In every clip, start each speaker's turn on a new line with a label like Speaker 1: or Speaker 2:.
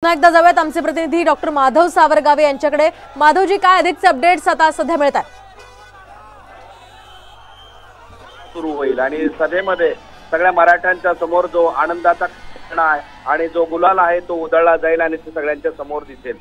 Speaker 1: पुन्हा एकदा जाऊयात आमचे प्रतिनिधी डॉक्टर माधव सावरगावे यांच्याकडे। माधवजी, काय अधिकचे अपडेट्स आता सध्या मिळतात?
Speaker 2: सुरू होईल आणि सभेमध्ये सगळ्या मराठ्यांच्या समोर जो आनंदाचा क्षण आहे आणि जो गुलाल आहे तो उधळला जाईल आणि ते सगळ्यांच्या समोर दिसेल।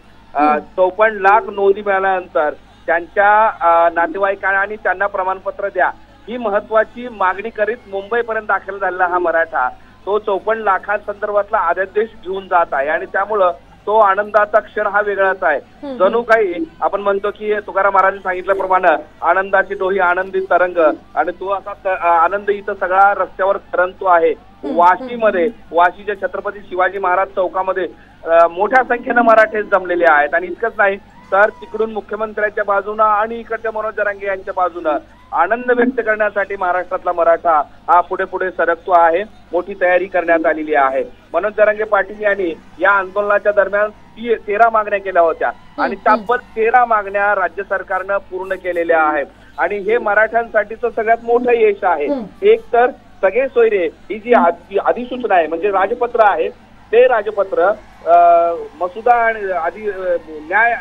Speaker 2: 54 लाख नोंदी मिळाल्यानंतर त्यांच्या नातेवाईकांना आणि त्यांना प्रमाणपत्र द्या ही महत्वाची मागणी करीत मुंबईपर्यंत दाखल झालेला हा मराठा तो 54 लाखांसंदर्भातला अध्यादेश घेऊन जात आहे आणि त्यामुळं तो आनंदाचा क्षण हा वेगळाच आहे। जणू काही आपण म्हणतो की तुकाराम महाराजांनी सांगितल्याप्रमाणे आनंदाची डोही आनंदी तरंग आणि तो असा आनंद इथं सगळा रस्त्यावर तरंगतो आहे। वाशीमध्ये वाशीच्या छत्रपती शिवाजी महाराज चौकामध्ये मोठ्या संख्येने मराठे जमलेले आहेत आणि इतकंच नाही तर तिकडून मुख्यमंत्र्यांच्या बाजूने आणि इकडच्या मनोज जरांगे यांच्या बाजूने आनंद व्यक्त करण्यासाठी महाराष्ट्रातला मराठा हा पुढे पुढे सरकतो आहे। मोठी तयारी करण्यात आलेली आहे। मनोज जरांगे पाटील यांनी या आंदोलनाच्या दरम्यान 13 मागण्या केल्या होत्या आणि त्याबद्दल 13 मागण्या राज्य सरकारनं पूर्ण केलेल्या आहेत आणि हे मराठ्यांसाठीचं सगळ्यात मोठं यश आहे। एक तर सगळे सोयरे ही जी अधिसूचना आहे म्हणजे राजपत्र आहे ते राजपत्र मसुदा आणि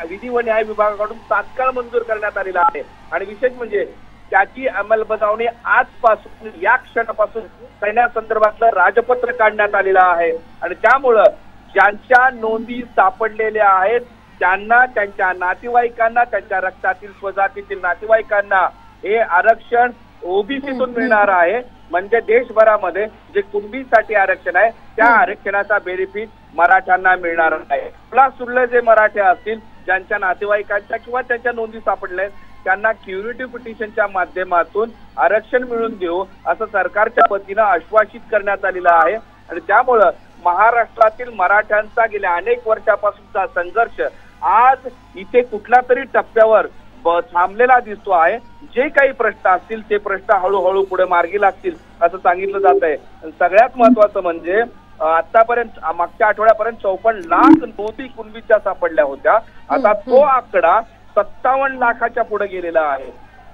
Speaker 2: विधी व न्याय विभागाकडून तात्काळ मंजूर करण्यात आलेला आहे आणि विशेष म्हणजे त्याची अंमलबजावणी आजपासून या क्षणापासून करण्यासंदर्भातलं राजपत्र काढण्यात आलेलं आहे आणि त्यामुळं ज्यांच्या नोंदी सापडलेल्या आहेत त्यांना त्यांच्या नातेवाईकांना त्यांच्या रक्तातील स्वजातीतील नातेवाईकांना हे आरक्षण ओबीसीतून मिळणार आहे। म्हणजे देशभरामध्ये जे कुणबीसाठी आरक्षण आहे त्या आरक्षणाचा बेनिफिट मराठ्यांना मिळणार आहे। प्लस उरले जे मराठे असतील ज्यांच्या नातेवाईकांच्या किंवा त्यांच्या नोंदी सापडल्या त्यांना क्युरेटिव्ह पिटिशनच्या माध्यमातून आरक्षण मिळवून देऊ असं सरकारच्या वतीनं आश्वासित करण्यात आलेलं आहे आणि त्यामुळं महाराष्ट्रातील मराठ्यांचा गेल्या अनेक वर्षापासूनचा संघर्ष आज इथे कुठल्या तरी टप्प्यावर थांबलेला दिसतो आहे। जे काही प्रश्न असतील ते प्रश्न हळूहळू पुढे मार्गी लागतील असं सांगितलं जात आहे। सगळ्यात महत्वाचं म्हणजे आतापर्यंत मागच्या आठवड्यापर्यंत 54 लाख नोंदी कुणबीच्या सापडल्या होत्या। आता तो आकडा 57 लाखाच्या पुढे गेलेला आहे।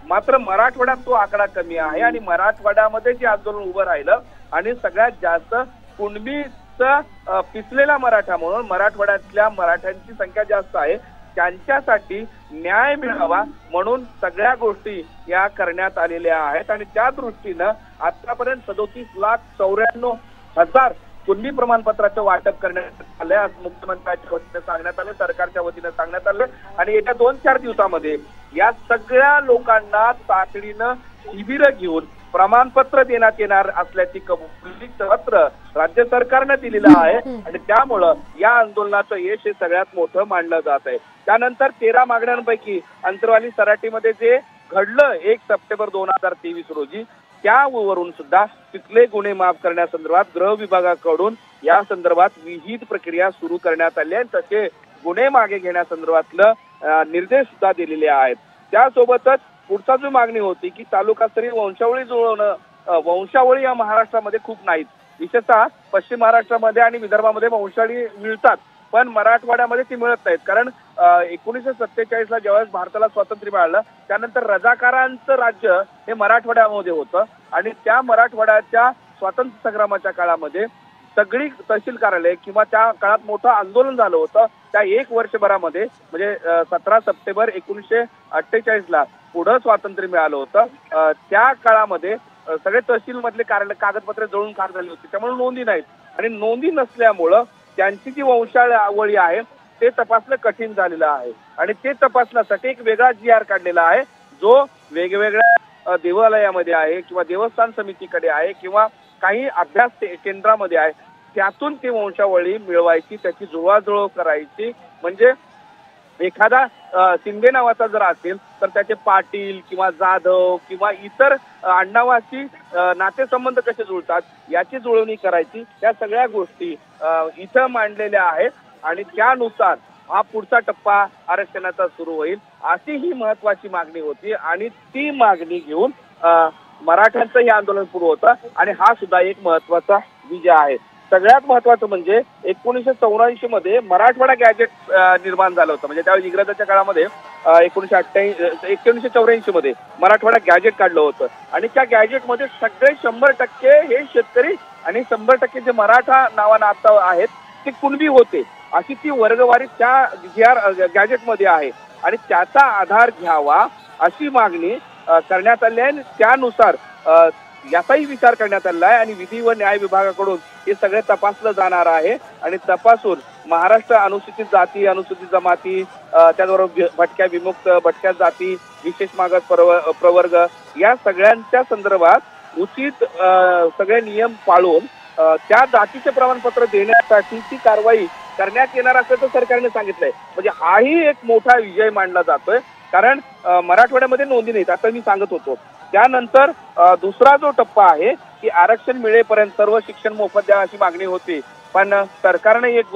Speaker 2: मात्र मराठवाड्यात तो आकडा कमी आहे आणि मराठवाड्यामध्ये जे आंदोलन उभं राहिलं आणि सगळ्यात जास्त कुणबीचा पिचलेला मराठा म्हणून मराठवाड्यातल्या मराठ्यांची संख्या जास्त आहे त्यांच्यासाठी न्याय मिळावा म्हणून सगळ्या गोष्टी या करण्यात आलेल्या आहेत आणि त्या दृष्टीनं आतापर्यंत 37,94,000 कुणबी प्रमाणपत्राचं वाटप करण्यात आलंय असं मुख्यमंत्र्यांच्या वतीने सांगण्यात आलं, सरकारच्या वतीने सांगण्यात आलं आणि येत्या 2-4 दिवसामध्ये या सगळ्या लोकांना तातडीनं शिबिर घेऊन प्रमाणपत्र देण्यात येणार असल्याची कबुली पत्र राज्य सरकारनं दिलेलं आहे आणि त्यामुळं या आंदोलनाचं यश हे सगळ्यात मोठं मानलं जात आहे। त्यानंतर 13 मागण्यांपैकी अंतरवाली सराटीमध्ये जे घडलं 1 सप्टेंबर 2023 रोजी त्यावरून सुद्धा तिथले गुन्हे माफ करण्यासंदर्भात गृह विभागाकडून या संदर्भात विहित प्रक्रिया सुरू करण्यात आली आहे। तसे गुन्हे मागे घेण्यासंदर्भातलं निर्देश सुद्धा दिलेले आहेत। त्यासोबतच पुढचा जो मागणी होती की तालुकास्तरीय वंशावळी जुळवणं वंशावळी या महाराष्ट्रामध्ये खूप नाहीत, विशेषतः पश्चिम महाराष्ट्रामध्ये आणि विदर्भामध्ये वंशावळी मिळतात पण मराठवाड्यामध्ये ती मिळत नाहीत कारण 1947ला ज्यावेळेस भारताला स्वातंत्र्य मिळालं त्यानंतर रजाकारांचं राज्य हे मराठवाड्यामध्ये होतं आणि त्या मराठवाड्याच्या स्वातंत्र्य संग्रामाच्या काळामध्ये सगळी तहसील कार्यालय किंवा त्या काळात मोठं आंदोलन झालं होतं। त्या 1 वर्षभरामध्ये म्हणजे 17 सप्टेंबर 1948ला पुढं स्वातंत्र्य मिळालं होतं। त्या काळामध्ये सगळे तहसील मधले कागदपत्रे जळून खाक झाली होती त्यामुळे नोंदी नाहीत आणि नोंदी नसल्यामुळं त्यांची जी वंशावळी आहे ते तपासणं कठीण झालेलं आहे आणि ते तपासण्यासाठी एक वेगळा GR काढलेला आहे जो वेगवेगळ्या देवालयामध्ये आहे किंवा देवस्थान समितीकडे आहे किंवा काही अभ्यास केंद्रामध्ये आहे त्यातून ती वंशावळी मिळवायची त्याची जुळवाजुळव करायची। म्हणजे एखादा शिंदे नावाचा जर असेल तर त्याचे पाटील किंवा जाधव किंवा इतर आडनावाची नातेसंबंध कसे जुळतात याची जुळवणी करायची। त्या सगळ्या गोष्टी इथं मांडलेल्या आहेत आणि त्यानुसार हा पुढचा टप्पा आरक्षणाचा सुरू होईल अशी ही महत्वाची मागणी होती आणि ती मागणी घेऊन मराठ्यांचं हे आंदोलन सुरू होतं आणि हा सुद्धा एक महत्वाचा विजय आहे। सगळ्यात महत्वाचं म्हणजे 1984 मध्ये मराठवाडा गॅजेट निर्माण झालं होतं म्हणजे त्यावेळी इंग्रजांच्या काळामध्ये 1984 मध्ये मराठवाडा गॅजेट काढलं होतं आणि त्या गॅजेटमध्ये सगळे 100% हे शेतकरी आणि 100% जे मराठा नावानं आता आहेत ते कुणबी होते अशी ती वर्गवारी त्या गॅजेटमध्ये आहे आणि त्याचा आधार घ्यावा अशी मागणी करण्यात आली आहे आणि त्यानुसार याचाही विचार करण्यात आलेला आहे आणि विधी व न्याय विभागाकडून हे सगळे तपासलं जाणार आहे आणि तपासून महाराष्ट्र अनुसूचित जाती, अनुसूचित जमाती, त्याचबरोबर भटक्या विमुक्त, भटक्या जाती, विशेष मागास प्रवर्ग या सगळ्यांच्या संदर्भात उचित सगळे नियम पाळून त्या जातीचे प्रमाणपत्र देण्यासाठीची कारवाई करण्यात येणार असल्याचं सरकारने सांगितलंय. म्हणजे हाही एक मोठा विजय मानला जातोय, कारण मराठवाड्यामध्ये नोंदी नाहीत आता मी सांगत होतो. त्यानंतर दुसरा जो टप्पा आहे की आरक्षण मिळेपर्यंत सर्व शिक्षण मोफत द्या अशी मागणी होती, पण सरकारने एक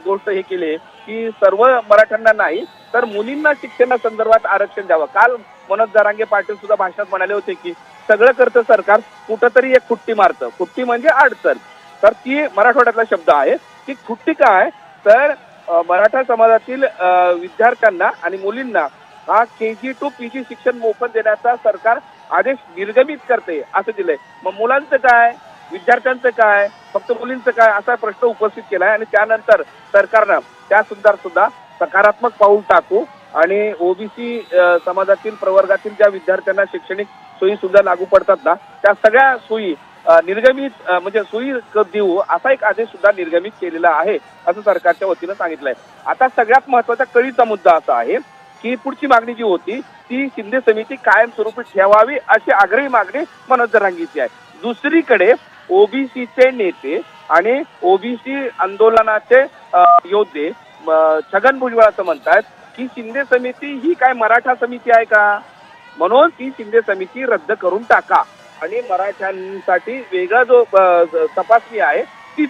Speaker 2: गोष्ट हे केली की सर्व मराठ्यांना नाही तर मुलींना शिक्षणासंदर्भात आरक्षण द्यावं. काल मनोज जरांगे पाटील सुद्धा भाषणात म्हणाले होते की सगळं करतं सरकार, कुठंतरी एक खुट्टी मारतं. खुट्टी म्हणजे अडचण, तर ती मराठवाड्यातला शब्द आहे. ती खुट्टी काय तर मराठा समाजातील विद्यार्थ्यांना आणि मुलींना हा KG to PG शिक्षण मोफत देण्याचा सरकार आदेश निर्गमित करते असं दिलंय. मग मुलांचं काय, विद्यार्थ्यांचं काय, फक्त मुलींचं काय असा प्रश्न उपस्थित केलाय आणि त्यानंतर सरकारनं त्या सुद्धा सकारात्मक पाऊल टाकू आणि ओबीसी समाजातील प्रवर्गातील ज्या विद्यार्थ्यांना शैक्षणिक सोयी सुद्धा लागू पडतात ना त्या सगळ्या सोयी निर्गमित म्हणजे सोयी देऊ असा एक आदेश सुद्धा निर्गमित केलेला आहे असं सरकारच्या वतीनं सांगितलंय. आता सगळ्यात महत्वाचा कळीचा मुद्दा असा आहे की पुढची मागणी जी होती ती शिंदे समिती कायमस्वरूपी ठेवावी अशी आग्रही मागणी मनोज जरांगेची आहे. दुसरीकडे ओबीसीचे नेते आणि ओबीसी आंदोलनाचे योद्धे छगन भुजबळ असं म्हणतात की शिंदे समिती ही काय मराठा समिती आहे का, म्हणून ती शिंदे समिती रद्द करून टाका आणि मराठ्यांसाठी वेगळा जो तपासणी आहे ती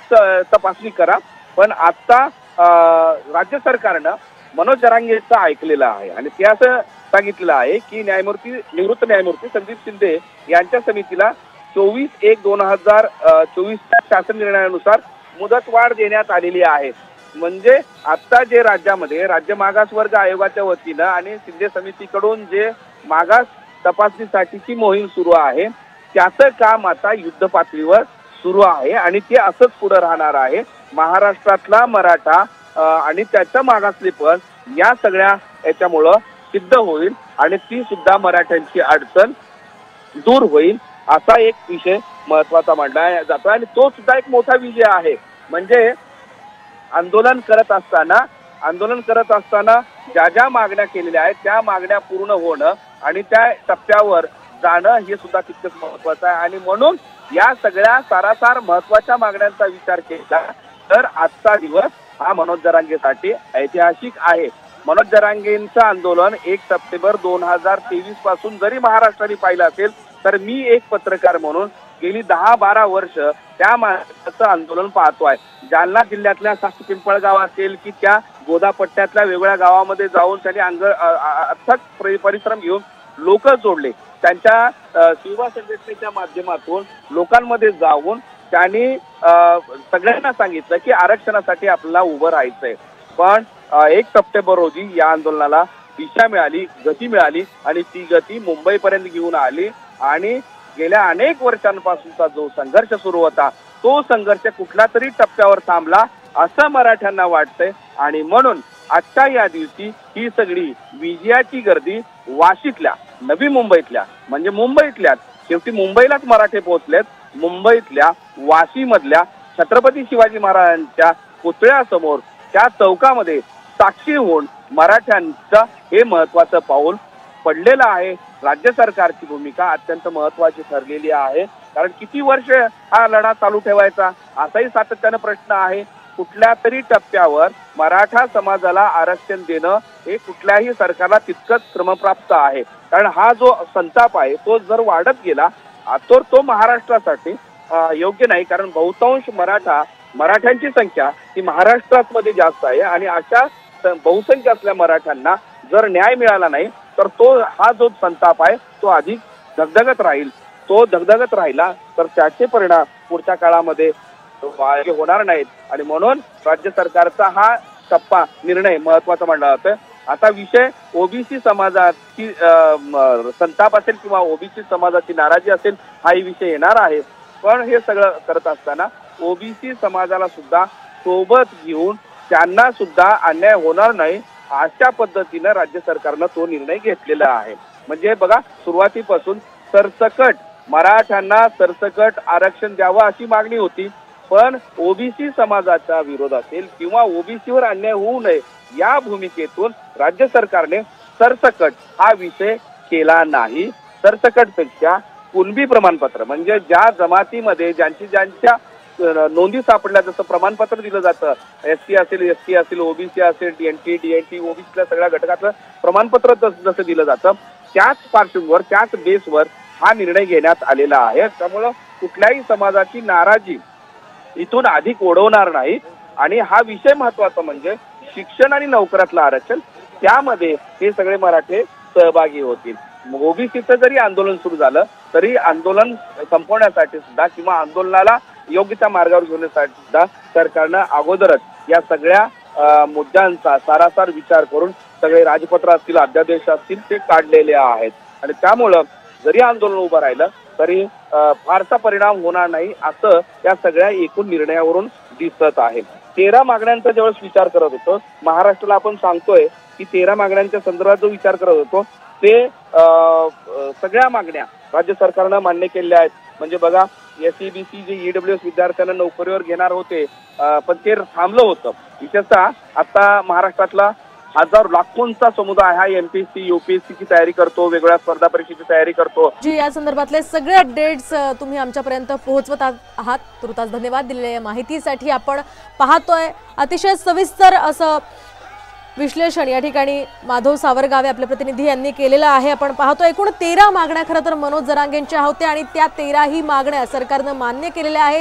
Speaker 2: तपासणी करा. पण आता राज्य सरकारनं मनोज जरांगेचं ऐकलेलं आहे आणि ते असं सांगितलेलं आहे की निवृत्त न्यायमूर्ती संदीप शिंदे यांच्या समितीला 24/1/2024 शासन निर्णयानुसार मुदतवाढ देण्यात आलेली आहे. म्हणजे आता जे राज्यामध्ये राज्य मागास वर्ग आयोगाच्या वतीनं आणि शिंदे समितीकडून जे मागास तपासणीसाठीची मोहीम सुरू आहे त्याचं काम आता युद्ध पातळीवर सुरू आहे आणि ते असंच पुढे राहणार आहे. महाराष्ट्रातला मराठा आणि त्याचं मागासलेपण या सगळ्या याच्यामुळं सिद्ध होईल आणि ती सुद्धा मराठ्यांची अडचण दूर होईल असा एक विषय महत्वाचा मांडला जातो आणि तो सुद्धा एक मोठा विजय आहे. म्हणजे आंदोलन करत असताना ज्या ज्या मागण्या केलेल्या आहेत त्या मागण्या पूर्ण होणं आणि त्या टप्प्यावर जाणं हे सुद्धा तितकंच महत्वाचं आहे. आणि म्हणून या सगळ्या सारासार महत्वाच्या मागण्यांचा विचार केला तर आजचा दिवस हा मनोज जरांगेसाठी ऐतिहासिक आहे. मनोज जरांगेंचं आंदोलन 1 सप्टेंबर 2023 पासून जरी महाराष्ट्राने पाहिलं असेल तर मी एक पत्रकार म्हणून गेली 10-12 वर्ष त्या माणसाचं आंदोलन पाहतोय. जालना जिल्ह्यातल्या सासू पिंपळगाव असेल की त्या गोदापट्ट्यातल्या वेगवेगळ्या गावामध्ये जाऊन त्यांनी अथक परिश्रम घेऊन लोक जोडले. त्यांच्या सेवा संघटनेच्या माध्यमातून लोकांमध्ये जाऊन त्यांनी सगळ्यांना सांगितलं की आरक्षणासाठी आपल्याला उभं राहायचंय. पण 1 सप्टेंबर रोजी या आंदोलनाला दिशा मिळाली, गती मिळाली आणि ती गती मुंबईपर्यंत घेऊन आली आणि गेल्या अनेक वर्षांपासूनचा जो संघर्ष सुरू होता तो संघर्ष कुठल्या तरी टप्प्यावर थांबला असं मराठ्यांना वाटतंय. आणि म्हणून आजच्या या दिवशी ही सगळी विजयाची गर्दी वाशीतल्या, नवी मुंबईतल्या म्हणजे मुंबईतल्याच, शेवटी मुंबईलाच मराठे पोहोचलेत. मुंबईतल्या वाशीमधल्या छत्रपती शिवाजी महाराजांच्या पुतळ्यासमोर त्या चौकामध्ये साक्षी होऊन मराठ्यांचं हे महत्वाचं पाऊल पडलेलं आहे. राज्य सरकारची भूमिका अत्यंत महत्वाची ठरलेली आहे, कारण किती वर्ष हा लढा चालू ठेवायचा असाही सातत्यानं प्रश्न आहे. कुठल्या तरी टप्प्यावर मराठा समाजाला आरक्षण देणं हे कुठल्याही सरकारला तितकंच श्रमप्राप्त आहे. कारण हा जो संताप आहे तो जर वाढत गेला तर तो महाराष्ट्रासाठी योग्य नाही. कारण बहुतांश मराठ्यांची संख्या ही महाराष्ट्रामध्ये जास्त आहे आणि अशा बहुसंख्य असलेल्या मराठ्यांना जर न्याय मिळाला नाही तर हा जो संताप आहे तो अधिक धगधगत राहील. तो धगधगत राहिला तर त्याचे परिणाम पुढच्या काळामध्ये होणार नाहीत आणि म्हणून राज्य सरकारचा हा टप्पा निर्णय महत्वाचा मानला जातोय. आता विषय ओबीसी समाजाची संताप असेल किंवा ओबीसी समाजाची नाराजी असेल हाही विषय येणार आहे. पण हे सगळं करत असताना ओबीसी समाजाला सुद्धा सोबत घेऊन त्यांना सुद्धा अन्याय होणार नाही अशा पद्धतीनं राज्य सरकारनं तो निर्णय घेतलेला आहे। म्हणजे बघा, सुरुवातीपासून सरसकट मराठ्यांना सरसकट आरक्षण द्यावं अशी मागणी होती, पण ओबीसी समाजाचा विरोध असेल किंवा ओबीसीवर अन्याय होऊ नये या भूमिकेतून राज्य सरकारने सरसकट हा विषय केला नाही। सरसकटपेक्षा कुणबी प्रमाणपत्र म्हणजे ज्या जमातीमध्ये ज्यांच्या नोंदी सापडल्या, जसं प्रमाणपत्र दिलं जातं, एससी असेल ओबीसी असेल डीएनटी ओबीसीच्या सगळ्या घटकाचं प्रमाणपत्र जसं दिलं जातं, त्याच पार्श्वभूमीवर त्याच बेसवर हा निर्णय घेण्यात आलेला आहे। त्यामुळं कुठल्याही समाजाची नाराजी इथून अधिक ओढवणार नाही। आणि हा विषय महत्वाचा म्हणजे शिक्षण आणि नोकऱ्यातलं आरक्षण, त्यामध्ये हे सगळे मराठे सहभागी होतील। ओबीसीचं जरी आंदोलन सुरू झालं तरी आंदोलन संपवण्यासाठी सुद्धा किंवा आंदोलनाला योग्य त्या मार्गावर घेण्यासाठी सुद्धा सरकारनं अगोदरच या सगळ्या मुद्द्यांचा सारासार विचार करून सगळे राजपत्र असतील, अध्यादेश असतील ते काढलेले आहेत। आणि त्यामुळं जरी आंदोलन उभं राहिलं तरी फारसा परिणाम होणार नाही असं या सगळ्या एकूण निर्णयावरून दिसत आहे। 13 मागण्यांचा ज्यावेळेस विचार करत होतो, महाराष्ट्राला आपण सांगतोय की 13 मागण्यांच्या संदर्भात जो विचार करत होतो ते सगळ्या मागण्या राज्य सरकारनं मान्य केलेल्या आहेत। म्हणजे बघा, एसईबीसी जे ईडब्ल्यूएस विद्यार्थ्यांना नोकरीवर घेणार होते पण ते थांबलं होतं। विशेषतः आता महाराष्ट्रातला हजारो लाखोंचा समुदाय हा एमपीएससी यूपीएससी ची तयारी करतो, वेगवेगळ्या स्पर्धा परीक्षेची तयारी करतो।
Speaker 1: जी, या संदर्भातले सगळे अपडेट्स तुम्ही आमच्यापर्यंत पोहोचवत आहात, तुर्तास धन्यवाद दिलेल्या माहितीसाठी। आपण पाहतोय अतिशय सविस्तर असं विश्लेषण या ठिकाणी माधव सावरगावे आपले प्रतिनिधी यांनी केलेलं आहे। आपण पाहतो एकूण 13 मागण्या खरं तर मनोज जरांगेंच्या होत्या आणि त्या 13ही मागण्या सरकारनं मान्य केलेल्या आहेत।